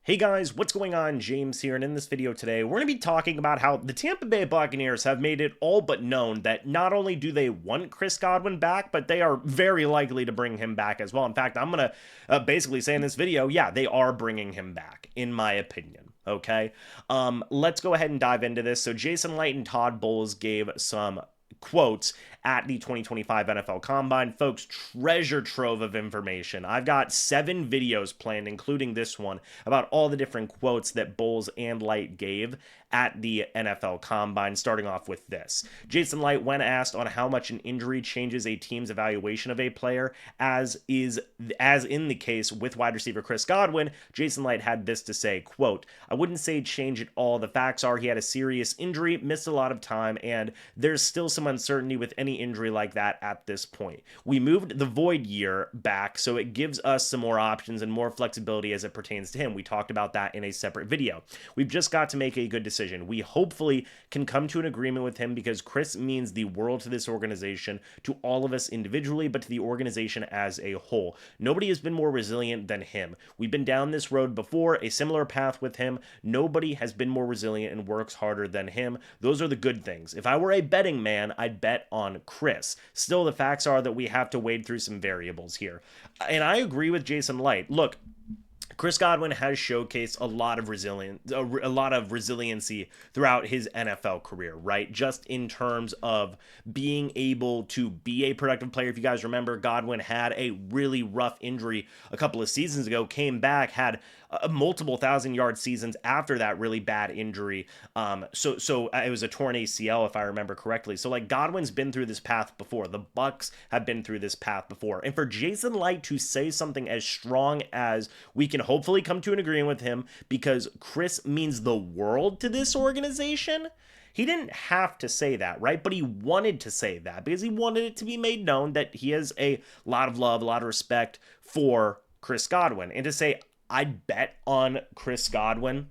Hey guys, what's going on? James here, and in this video today, we're going to be talking about how the Tampa Bay Buccaneers have made it all but known that not only do they want Chris Godwin back, but they are very likely to bring him back as well. In fact, I'm going to basically say in this video, yeah, they are bringing him back, in my opinion. Okay, let's go ahead and dive into this. So Jason Light and Todd Bowles gave some quotes at the 2025 NFL Combine. Folks, treasure trove of information. I've got 7 videos planned, including this one, about all the different quotes that Bowles and Light gave at the NFL Combine, starting off with this. Jason Light, when asked on how much an injury changes a team's evaluation of a player, as in the case with wide receiver Chris Godwin, Jason Light had this to say, quote, "I wouldn't say change it all. The facts are he had a serious injury, missed a lot of time, and there's still some uncertainty with any injury like that at this point. We moved the void year back, so it gives us some more options and more flexibility as it pertains to him. We talked about that in a separate video. We've just got to make a good decision. We hopefully can come to an agreement with him because Chris means the world to this organization, to all of us individually, but to the organization as a whole. Nobody has been more resilient than him. We've been down this road before, a similar path with him. Nobody has been more resilient and works harder than him. Those are the good things. If I were a betting man, I'd bet on Chris. Still, the facts are that we have to wade through some variables here." And I agree with Jason Light. Look, Chris Godwin has showcased a lot of resiliency throughout his NFL career, right? Just in terms of being able to be a productive player. If you guys remember, Godwin had a really rough injury a couple of seasons ago, came back, had multiple 1,000-yard seasons after that really bad injury. So it was a torn ACL, if I remember correctly. So like Godwin's been through this path before. The Bucs have been through this path before. And for Jason Light to say something as strong as we can hopefully come to an agreement with him because Chris means the world to this organization. He didn't have to say that, right? But he wanted to say that because he wanted it to be made known that he has a lot of love, a lot of respect for Chris Godwin. And to say, I'd bet on Chris Godwin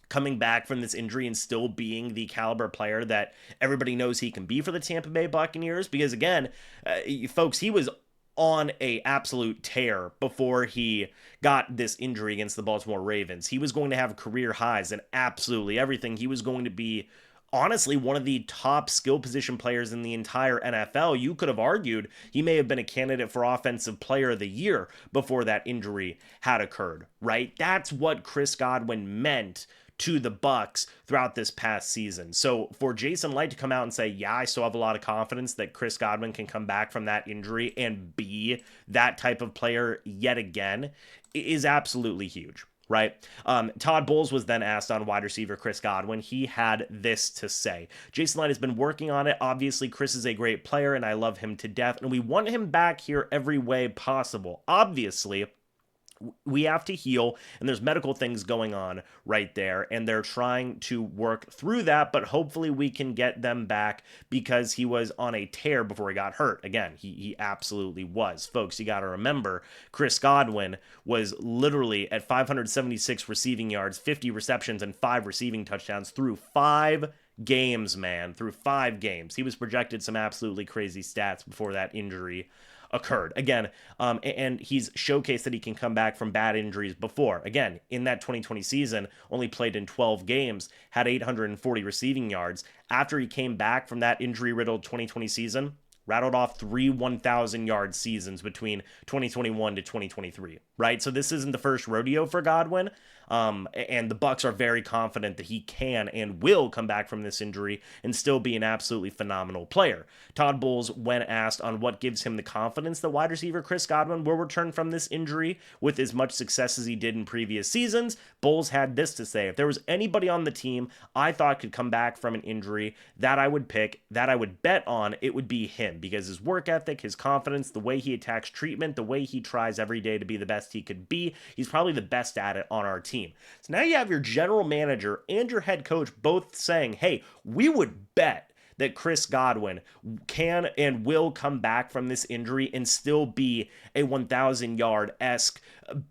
coming back from this injury and still being the caliber player that everybody knows he can be for the Tampa Bay Buccaneers. Because again, folks, he was on a absolute tear before he got this injury against the Baltimore Ravens. He was going to have career highs and absolutely everything. He was going to be honestly one of the top skill position players in the entire NFL. You could have argued he may have been a candidate for Offensive Player of the Year before that injury had occurred, right? That's what Chris Godwin meant to the Bucs throughout this past season. So for Jason Light to come out and say, yeah, I still have a lot of confidence that Chris Godwin can come back from that injury and be that type of player yet again is absolutely huge. Right? Todd Bowles was then asked on wide receiver Chris Godwin. He had this to say. Jason Light has been working on it. Obviously, Chris is a great player and I love him to death. And we want him back here every way possible. Obviously, we have to heal, and there's medical things going on right there, and they're trying to work through that, but hopefully we can get them back because he was on a tear before he got hurt. Again, he absolutely was. Folks, you got to remember, Chris Godwin was literally at 576 receiving yards, 50 receptions, and 5 receiving touchdowns through 5 games, man. Through 5 games. He was projected some absolutely crazy stats before that injury occurred. Again, and he's showcased that he can come back from bad injuries before. Again, in that 2020 season, only played in 12 games, had 840 receiving yards. After he came back from that injury-riddled 2020 season, rattled off 3 1,000-yard seasons between 2021 to 2023, right? So this isn't the first rodeo for Godwin. And the Bucs are very confident that he can and will come back from this injury and still be an absolutely phenomenal player. Todd Bowles, when asked on what gives him the confidence that wide receiver Chris Godwin will return from this injury with as much success as he did in previous seasons, Bowles had this to say: "If there was anybody on the team I thought could come back from an injury that I would pick, that I would bet on, it would be him, because his work ethic, his confidence, the way he attacks treatment, the way he tries every day to be the best he could be, he's probably the best at it on our team." So now you have your general manager and your head coach both saying, hey, we would bet that Chris Godwin can and will come back from this injury and still be a 1,000-yard-esque,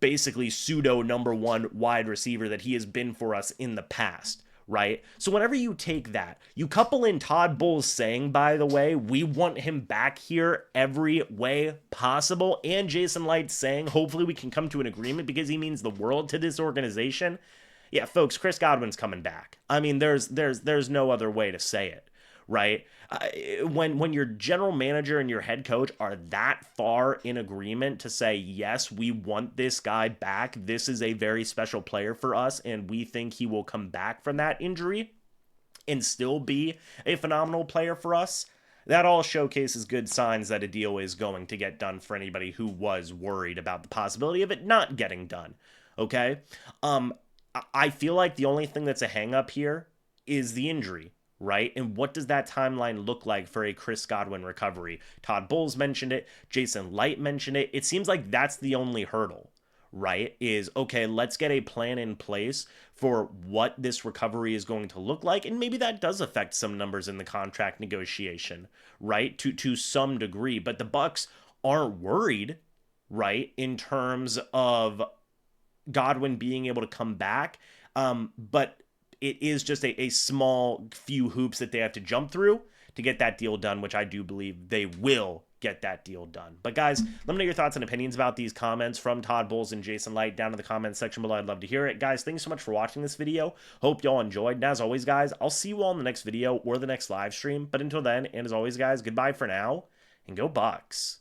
basically pseudo number 1 wide receiver that he has been for us in the past. right? So whenever you take that, you couple in Todd Bowles saying, by the way, we want him back here every way possible, and Jason Light saying, hopefully we can come to an agreement because he means the world to this organization. Yeah, folks, Chris Godwin's coming back. I mean, there's no other way to say it, right? When your general manager and your head coach are that far in agreement to say, yes, we want this guy back, this is a very special player for us, and we think he will come back from that injury and still be a phenomenal player for us, that all showcases good signs that a deal is going to get done for anybody who was worried about the possibility of it not getting done. Okay? I feel like the only thing that's a hang up here is the injury, right? And what does that timeline look like for a Chris Godwin recovery? Todd Bowles mentioned it. Jason Light mentioned it. It seems like that's the only hurdle, right? Is, okay, let's get a plan in place for what this recovery is going to look like. And maybe that does affect some numbers in the contract negotiation, right? To some degree. But the Bucs aren't worried, right? In terms of Godwin being able to come back. But it is just a small few hoops that they have to jump through to get that deal done, which I do believe they will get that deal done. But guys, let me know your thoughts and opinions about these comments from Todd Bowles and Jason Light down in the comments section below. I'd love to hear it. Guys, thanks so much for watching this video. Hope y'all enjoyed. And as always, guys, I'll see you all in the next video or the next live stream. But until then, and as always, guys, goodbye for now, and go Bucs.